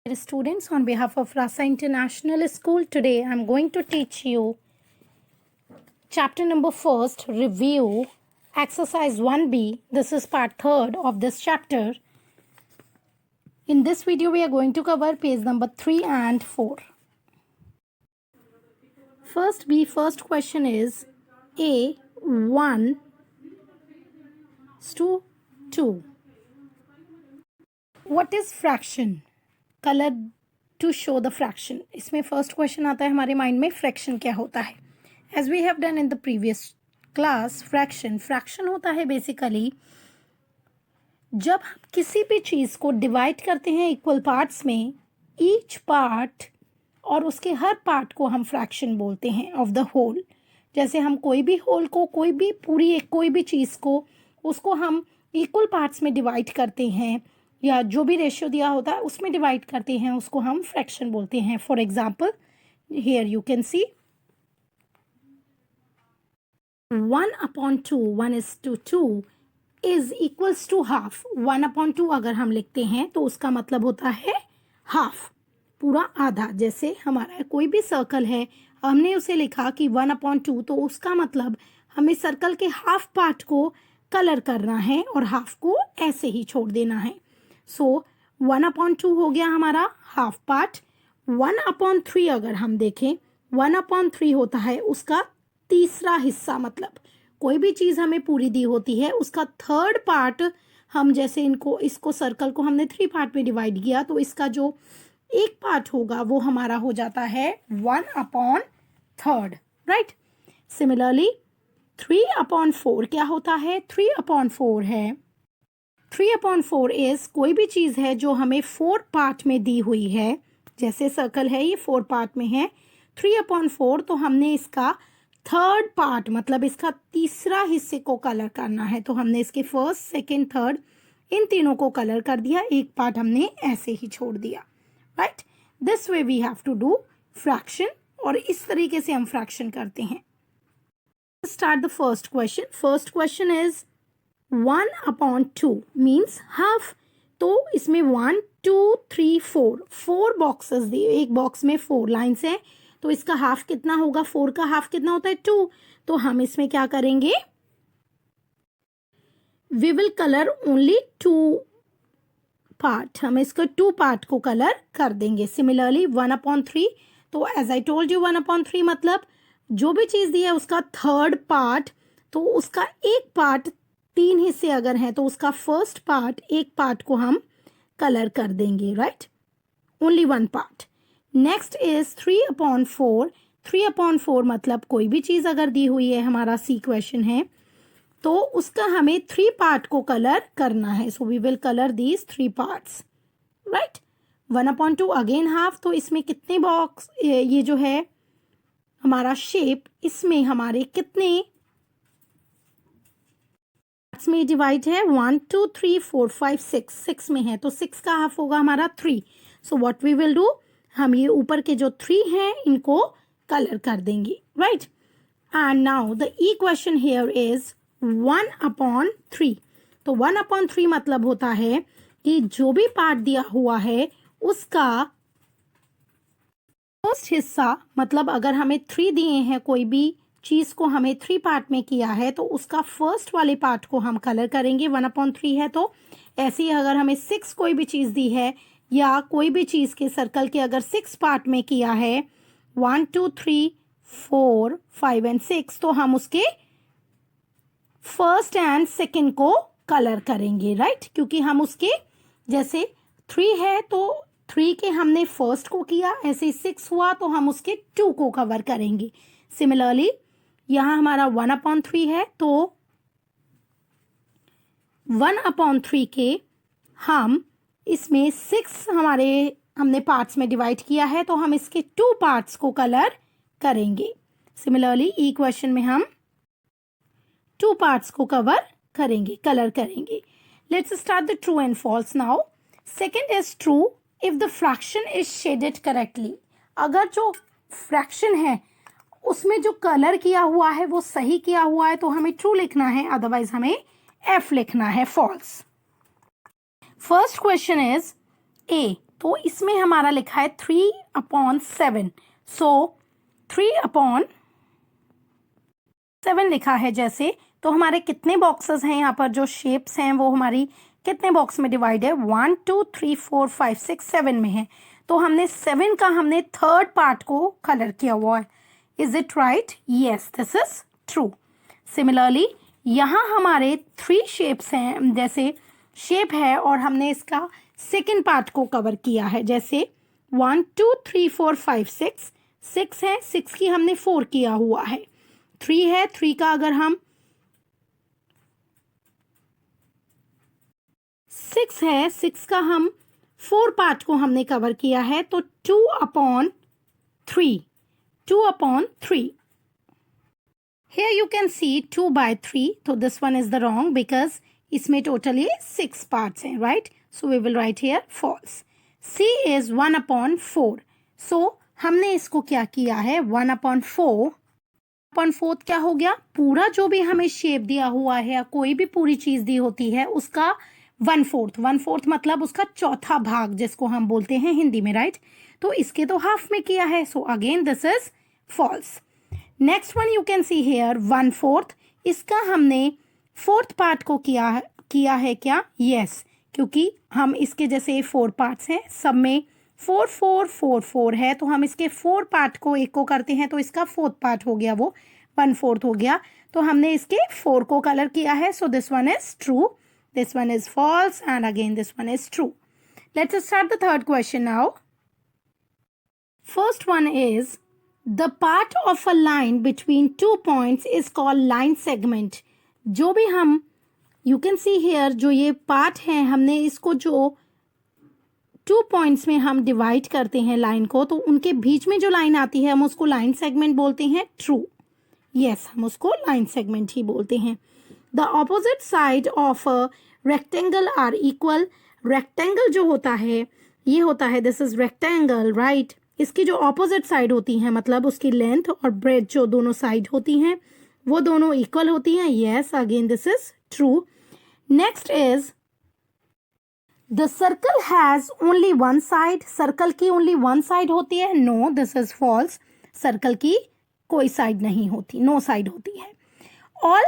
Dear students, on behalf of Rasa International School, today I am going to teach you chapter number 1st, review, exercise 1B. This is part 3rd of this chapter. In this video, we are going to cover page number 3 and 4. First question is A 1 to 2. What is fraction? Color to show the fraction. इसमें first question आता है हमारे mind में, fraction क्या होता है. As we have done in the previous class, fraction होता है बेसिकली जब हम किसी भी चीज़ को डिवाइड करते हैं इक्वल पार्ट्स में, ईच पार्ट और उसके हर पार्ट को हम फ्रैक्शन बोलते हैं ऑफ द होल. जैसे हम कोई भी होल को, कोई भी पूरी कोई भी चीज़ को, उसको हम इक्वल पार्ट्स में डिवाइड करते हैं या जो भी रेशियो दिया होता है उसमें डिवाइड करते हैं, उसको हम फ्रैक्शन बोलते हैं. For example here you can see 1/2, 1:2 is equals to half. 1/2 अगर हम लिखते हैं तो उसका मतलब होता है हाफ, पूरा आधा. जैसे हमारा कोई भी सर्कल है, हमने उसे लिखा कि 1/2, तो उसका मतलब हमें सर्कल के हाफ पार्ट को कलर करना है और हाफ को ऐसे ही छोड़ देना है. सो 1/2 हो गया हमारा हाफ पार्ट. 1/3 अगर हम देखें, 1/3 होता है उसका तीसरा हिस्सा. मतलब कोई भी चीज़ हमें पूरी दी होती है, उसका थर्ड पार्ट हम जैसे इसको सर्कल को हमने 3 पार्ट में डिवाइड किया, तो इसका जो एक पार्ट होगा वो हमारा हो जाता है 1/3, राइट. सिमिलरली 3/4 क्या होता है? 3/4 है, 3/4 इज कोई भी चीज़ है जो हमें 4 पार्ट में दी हुई है. जैसे सर्कल है, ये 4 पार्ट में है. 3/4 तो हमने इसका थर्ड पार्ट, मतलब इसका तीसरा हिस्से को कलर करना है. तो हमने इसके फर्स्ट, सेकंड, थर्ड इन तीनों को कलर कर दिया, एक पार्ट हमने ऐसे ही छोड़ दिया, right. This way we have to do fraction, और इस तरीके से हम फ्रैक्शन करते हैं. Start the first question. First question is 1/2 means half. तो इसमें 1 2 3 4 बॉक्सेस दिए, एक बॉक्स में 4 लाइन्स हैं, तो इसका हाफ कितना होगा? 4 का हाफ कितना होता है? 2. तो हम इसमें क्या करेंगे? We will colour only 2 part. हम इसको 2 पार्ट को कलर कर देंगे. सिमिलरली 1/3, तो एज आई टोल्ड यू 1/3 मतलब जो भी चीज़ दी है उसका थर्ड पार्ट, तो उसका एक पार्ट, 3 हिस्से अगर हैं तो उसका फर्स्ट पार्ट, एक पार्ट को हम कलर कर देंगे, right. Only 1 part. Next is 3/4. 3/4 मतलब कोई भी चीज़ अगर दी हुई है, हमारा सी क्वेश्चन है, तो उसका हमें 3 पार्ट को कलर करना है. So we will colour these 3 parts, right. 1/2 again half. तो इसमें कितने बॉक्स, ये जो है हमारा शेप, इसमें हमारे कितने में डिवाइड है? 1 2 3 4 5 6 में है, तो 6 का हाफ होगा हमारा 3. So what we will do, हम ये ऊपर के जो 3 हैं इनको कलर कर देंगे, right. And now the E question here is 1/3. तो 1/3 मतलब होता है कि जो भी पार्ट दिया हुआ है उसका फर्स्ट हिस्सा, मतलब अगर हमें 3 दिए हैं, कोई भी चीज़ को हमें 3 पार्ट में किया है, तो उसका फर्स्ट वाले पार्ट को हम कलर करेंगे. 1/3 है, तो ऐसे ही अगर हमें 6 कोई भी चीज़ दी है, या कोई भी चीज़ के सर्कल के अगर 6 पार्ट में किया है, 1 2 3 4 5 एंड 6, तो हम उसके फर्स्ट एंड सेकेंड को कलर करेंगे, राइट. क्योंकि हम उसके जैसे 3 है तो 3 के हमने फर्स्ट को किया, ऐसे 6 हुआ तो हम उसके 2 को कवर करेंगे. सिमिलरली यहाँ हमारा 1/3 है, तो 1/3 के हम इसमें 6 हमने पार्ट्स में डिवाइड किया है, तो हम इसके 2 पार्ट्स को कलर करेंगे. सिमिलरली ई क्वेश्चन में हम 2 पार्ट्स को कलर करेंगे. Let's start the true and false now. Second is true if the fraction is shaded correctly. अगर जो फ्रैक्शन है उसमें जो कलर किया हुआ है वो सही किया हुआ है तो हमें ट्रू लिखना है, अदरवाइज हमें एफ लिखना है, false. First question is a तो इसमें हमारा लिखा है 3/7, सो 3/7 लिखा है जैसे, तो हमारे कितने बॉक्सेस हैं यहाँ पर, जो शेप्स हैं वो हमारी कितने बॉक्स में डिवाइड है, 1 2 3 4 5 6 7 में है। तो हमने 7 का हमने थर्ड पार्ट को कलर किया हुआ है। Is it right? Yes, this is true. Similarly यहाँ हमारे 3 शेप्स हैं, जैसे शेप है और हमने इसका सेकेंड पार्ट को कवर किया है, जैसे 1 2 3 4 5 6, 6 है, 6 की हमने 4 किया हुआ है, 3 है, 3 का अगर हम 6 है, 6 का हम 4 पार्ट को हमने कवर किया है, तो 2/3, 2/3। Here you can see 2/3, तो this one is the wrong because इसमें totally 6 parts हैं, right? So we will write here false. C is 1/4. So हमने इसको क्या किया है, 1/4, 1/4 क्या हो गया, पूरा जो भी हमें शेप दिया हुआ है या कोई भी पूरी चीज दी होती है उसका 1/4, 1/4 मतलब उसका चौथा भाग जिसको हम बोलते हैं हिंदी में, राइट? तो इसके तो हाफ में किया है, so again this is false. Next one you can see here 1/4, इसका हमने फोर्थ पार्ट को किया है क्या? यस, क्योंकि हम इसके जैसे 4 पार्ट्स हैं, सब में 4 4 4 4 है, तो हम इसके 4 पार्ट को एक को करते हैं तो इसका फोर्थ पार्ट हो गया, वो 1/4 हो गया। तो हमने इसके 4 को कलर किया है, so this one is true, this one is false, and again this one is true. Let's start the third question now. First one is, the part of a line between 2 points is called line segment. जो भी हम you can see here, जो ये part है, हमने इसको जो 2 points में हम डिवाइड करते हैं लाइन को, तो उनके बीच में जो लाइन आती है हम उसको लाइन सेगमेंट बोलते हैं। ट्रू, यस, हम उसको लाइन सेगमेंट ही बोलते हैं। The opposite side of a rectangle are equal. Rectangle जो होता है, ये होता है, this is rectangle, right? इसकी जो opposite side होती है, मतलब उसकी length और breadth जो दोनों side होती हैं वो दोनों equal होती हैं। Yes, again this is true. Next is, the circle has only one side. Circle की only one side होती है। No, this is false. Circle की कोई side नहीं होती, no side होती है। All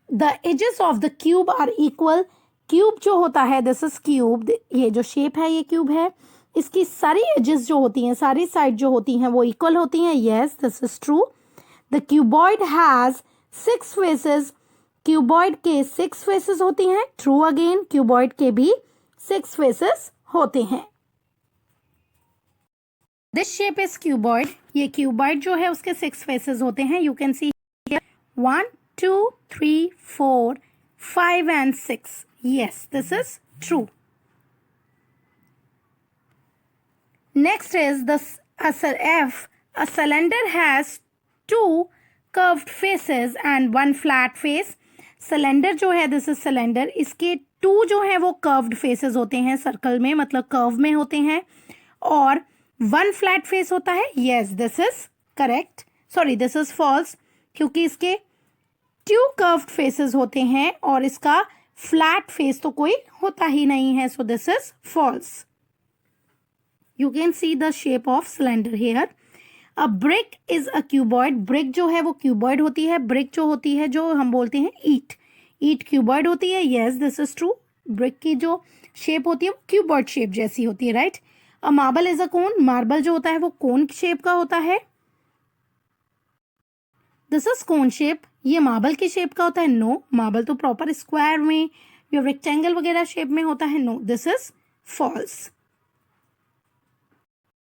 the edges of the cube are equal. Cube जो होता है, दिस इज क्यूब, ये जो शेप है ये क्यूब है, इसकी सारी एजेस जो होती हैं, सारी साइड जो होती हैं वो इक्वल होती हैं। Yes, this is true. The cuboid has 6 faces. Cuboid के 6 फेसेस होती हैं। ट्रू अगेन, क्यूबॉइड के भी 6 फेसेस होते हैं। दिस शेप इज क्यूबॉइड, ये क्यूबॉइड जो है उसके 6 फेसेस होते हैं। You can C 1 2 3 4 5 and 6. Yes, this is true. Next is a cylinder has 2 curved faces and 1 flat face. Cylinder जो है, this is cylinder, इसके 2 जो है वो curved faces होते हैं सर्कल में, मतलब कर्व में होते हैं, और 1 flat face होता है। Yes, this is correct. Sorry, this is false, क्योंकि इसके 2 कर्व्ड फेसेस होते हैं और इसका फ्लैट फेस तो कोई होता ही नहीं है, so this is false. You can see the shape of cylinder here. A brick is a cuboid. Brick जो है वो क्यूबॉइड होती है। ब्रिक जो होती है, जो हम बोलते हैं ईट, ईट क्यूबॉइड होती है। Yes, this is true. Brick की जो शेप होती है वो क्यूबॉइड शेप जैसी होती है, right? A marble is a cone. Marble जो होता है वो कोन शेप का होता है। This is cone shape. ये मार्बल की शेप का होता है। नो, मार्बल तो प्रॉपर स्क्वायर में या रेक्टेंगल वगैरह शेप में होता है। No, this is false.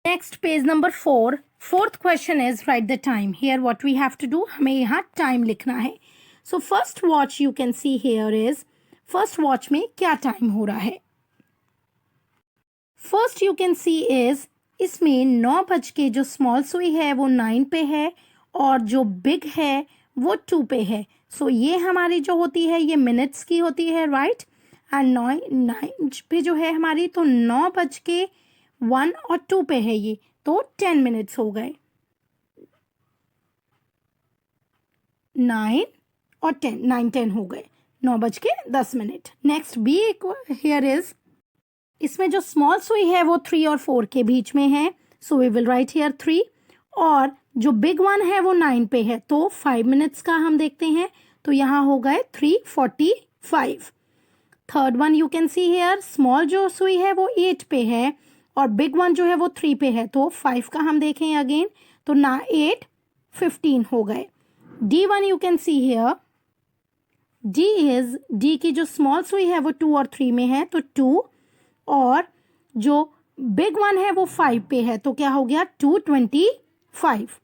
Next, page number 4, fourth question is write the time. Here what we have to do, हमें यहाँ टाइम लिखना है। So first watch you can see here is, first watch में क्या time हो रहा है। First you can C is, इसमें 9 बज के जो स्मॉल सुई है वो 9 पे है और जो बिग है वो 2 पे है। सो ये हमारी जो होती है ये मिनट्स की होती है, राइट? एंड 9 पे जो है हमारी, तो 9 बज के 1 और 2 पे है ये, तो 10 मिनट्स हो गए। 9 और 10, 9 10 हो गए, 9 बज के 10 minute. Next be here is इसमें जो स्मॉल सुई है वो 3 और 4 के बीच में है, so we will write here 3, और जो बिग वन है वो 9 पे है, तो 5 मिनट्स का हम देखते हैं, तो यहाँ हो गए 3:45। Third one you can see here, small जो सुई है वो 8 पे है और बिग वन जो है वो 3 पे है, तो 5 का हम देखें अगेन, तो ना 8:15 हो गए। D1 you can see here, D की जो स्मॉल सुई है वो 2 और 3 में है, तो 2, और जो बिग वन है वो 5 पे है, तो क्या हो गया 2:25।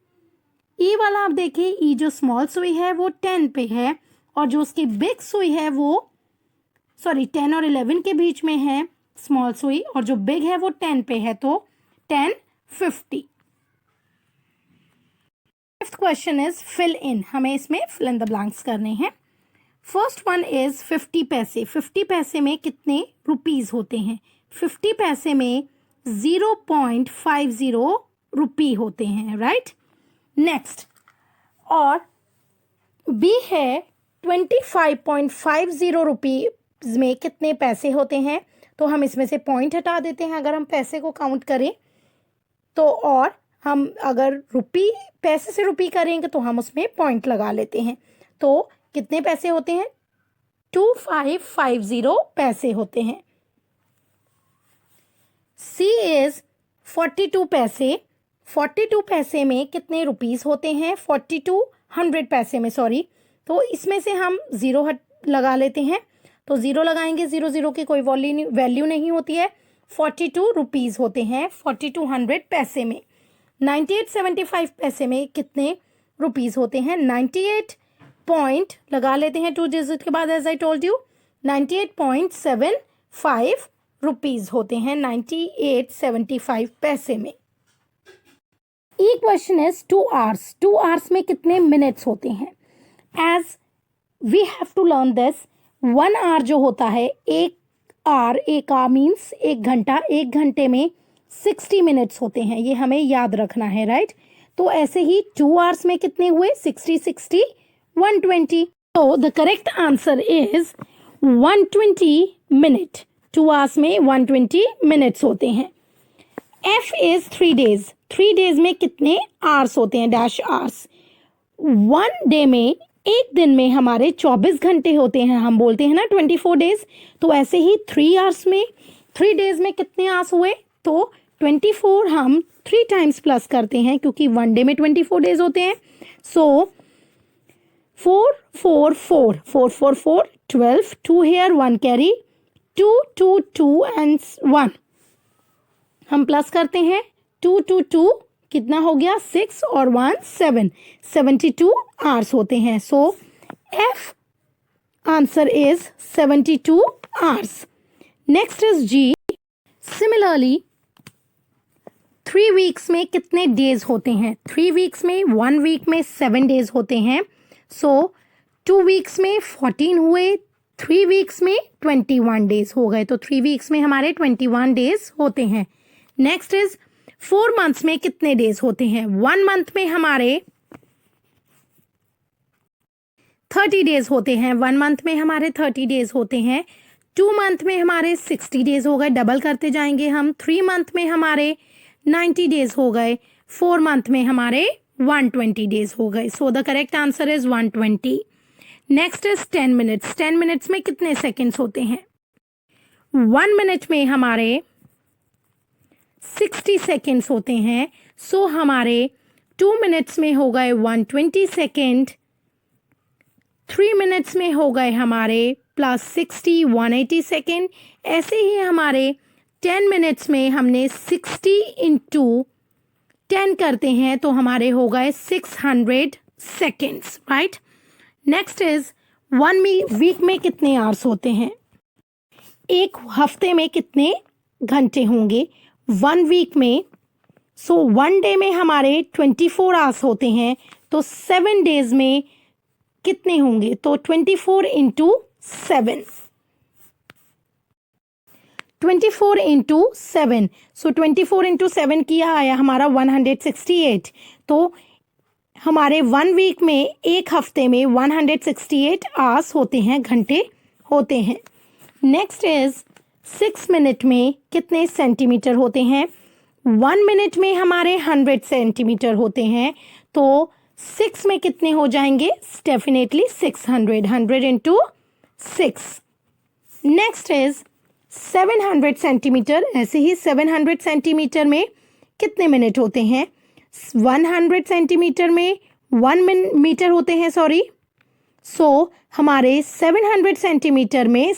ई वाला आप देखिए, ई जो स्मॉल सुई है वो 10 पे है और जो उसकी बिग सुई है वो 10 और 11 के बीच में है स्मॉल सुई, और जो बिग है वो 10 पे है, तो 10:50। Fifth question is fill in, हमें इसमें फिल इन द ब्लैंक्स करने हैं। फर्स्ट वन इज 50 पैसे। 50 पैसे में कितने रुपीज होते हैं? 50 पैसे में 0.50 रुपी होते हैं, राइट। नेक्स्ट, और बी है 25.50 रुपीज में कितने पैसे होते हैं? तो हम इसमें से पॉइंट हटा देते हैं अगर हम पैसे को काउंट करें तो, और हम अगर रुपी पैसे से रुपी करेंगे तो हम उसमें पॉइंट लगा लेते हैं। तो कितने पैसे होते हैं? 2550 पैसे होते हैं। सी इज 42 पैसे। 42 पैसे में कितने रुपीस होते हैं? 100 पैसे में, सॉरी, तो इसमें से हम 0 लगा लेते हैं, तो 0 लगाएंगे, 0 की कोई वैल्यू नहीं होती है। 42 रुपीस होते हैं 4200 पैसे में। 98.75 पैसे में कितने रुपीस होते हैं? 98 पॉइंट लगा लेते हैं 2 डिजिट के बाद, as I told you, 98.75 rupees होते हैं 98.75 पैसे में। E question is 2 hours. 2 hours में कितने मिनट्स होते हैं? As we have to learn this, 1 hour जो होता है, एक आवर मीन्स 1 घंटा, 1 घंटे में 60 मिनट्स होते हैं, ये हमें याद रखना है, राइट। तो ऐसे ही 2 आवर्स में कितने हुए? 60 60 120। तो the correct answer is 120 minute. 2 hours में 120 मिनट्स होते हैं। F is 3 days. 3 डेज में कितने आवर्स होते हैं? Dash hours. 1 डे में, एक दिन में हमारे 24 घंटे होते हैं, हम बोलते हैं ना 24 डेज। तो ऐसे ही 3 आवर्स में, 3 डेज में कितने आवर्स हुए? तो 24 हम 3 टाइम्स प्लस करते हैं क्योंकि 1 डे में 24 डेज होते हैं। सो 4 4 4 4 4 4 12, 2 here, 1 कैरी, 2 2 2 and 1 हम प्लस करते हैं, 2 2 2 कितना हो गया? 6 और 1 7, 72 आवर्स होते हैं। So F answer is 72 hours. Next is G. Similarly 3 weeks में कितने डेज होते हैं? 3 वीक्स में, 1 वीक में 7 डेज होते हैं। सो 2 वीक्स में 14 हुए, 3 वीक्स में 21 डेज हो गए, तो 3 वीक्स में हमारे 21 डेज होते हैं। नेक्स्ट इज 4 मंथ्स में कितने डेज होते हैं? 1 मंथ में हमारे 30 डेज होते हैं, 1 मंथ में हमारे 30 डेज होते हैं। 2 मंथ में हमारे 60 डेज हो गए, डबल करते जाएंगे हम। 3 मंथ में हमारे 90 डेज हो गए, 4 मंथ में हमारे 120 डेज हो गए। So the correct answer is 120। Next is 10 minutes. 10 minutes में कितने सेकेंड्स होते हैं? 1 मिनट में हमारे 60 सेकेंड्स होते हैं। सो हमारे 2 मिनट्स में हो गए 120 सेकेंड, 3 मिनट्स में हो गए हमारे +60 180 सेकेंड। ऐसे ही हमारे 10 मिनट्स में हमने 60 × 10 करते हैं तो हमारे हो गए 600 seconds, right. Next is 1 week में कितने आवर्स होते हैं? एक हफ्ते में कितने घंटे होंगे? 1 वीक में, सो 1 डे में हमारे 24 आवर्स होते हैं, तो 7 डेज में कितने होंगे? तो 24 × 7, 24 × 7, सो 24 × 7 किया आया हमारा 168। तो हमारे 1 वीक में, एक हफ्ते में 168 आवर्स होते हैं, घंटे होते हैं। नेक्स्ट इज 6 मिनट में कितने सेंटीमीटर होते हैं? 1 मिनट में हमारे 100 सेंटीमीटर होते हैं, तो 6 में कितने हो जाएंगे? Definitely 600, 100 into 6। Next is 700 centimetre. ऐसे ही 700 सेंटीमीटर में कितने मिनट होते हैं? 100 सेंटीमीटर में 1 मीटर होते हैं, सॉरी। सो हमारे 700 सेंटीमीटर में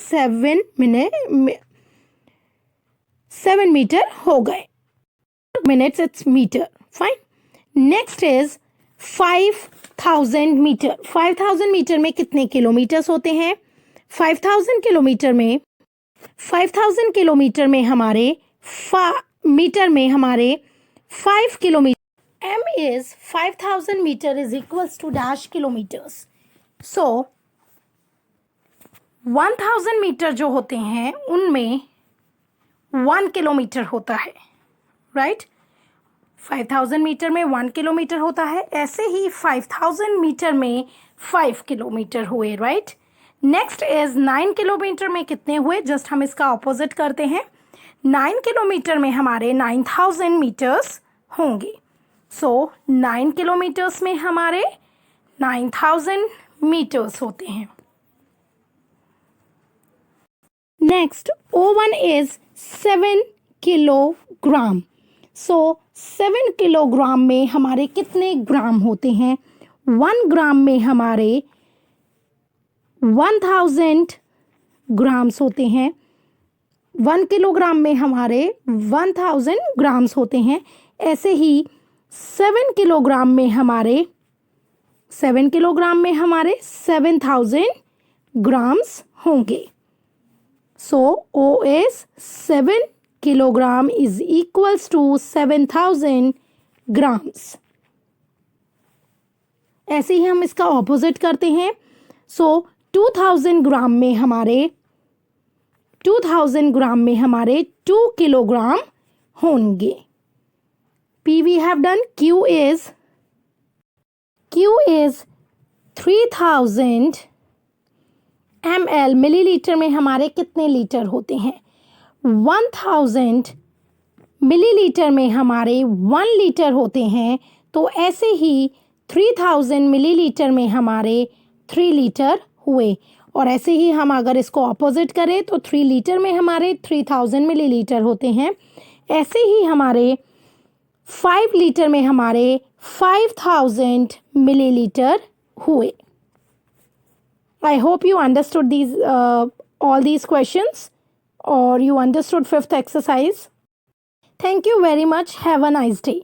7 मीटर हो गए। Minutes it's metre, fine. Next is 5000 metre. 5000 metre में कितने किलोमीटर्स होते हैं? 5000 किलोमीटर में 5000 किलोमीटर में हमारे मीटर में हमारे 5 kilometre. m is 5000 metre is equals to dash kilometres. So 1000 metre जो होते हैं उनमें 1 किलोमीटर होता है, राइट? 5000 मीटर में 1 किलोमीटर होता है, ऐसे ही 5000 मीटर में 5 किलोमीटर हुए, राइट? नेक्स्ट इज 9 किलोमीटर में कितने हुए? जस्ट हम इसका ऑपोजिट करते हैं। 9 किलोमीटर में हमारे 9000 मीटर्स होंगे। सो 9 किलोमीटर्स में हमारे 9000 मीटर्स होते हैं। Next O1 is 7 kilogram. So 7 kilogram में हमारे कितने ग्राम होते हैं? 1 ग्राम में हमारे 1000 ग्राम्स होते हैं। 1 किलोग्राम में हमारे 1000 ग्राम्स होते हैं। ऐसे ही 7 किलोग्राम में हमारे 7000 ग्राम्स होंगे। सो O is 7 kilogram is equals to 7000 grams। ऐसे ही हम इसका ऑपोजिट करते हैं। सो 2000 ग्राम में हमारे 2 किलोग्राम होंगे। P we have done। Q is 3000 ml। Millilitre में हमारे कितने लीटर होते हैं? 1000 मिलीलीटर में हमारे 1 लीटर होते हैं, तो ऐसे ही 3000 मिलीलीटर में हमारे 3 लीटर हुए। और ऐसे ही हम अगर इसको ऑपोजिट करें तो 3 लीटर में हमारे 3000 मिलीलीटर होते हैं। ऐसे ही हमारे 5 लीटर में हमारे 5000 मिलीलीटर हुए। I hope you understood all these questions, or you understood 5th exercise. Thank you very much. Have a nice day.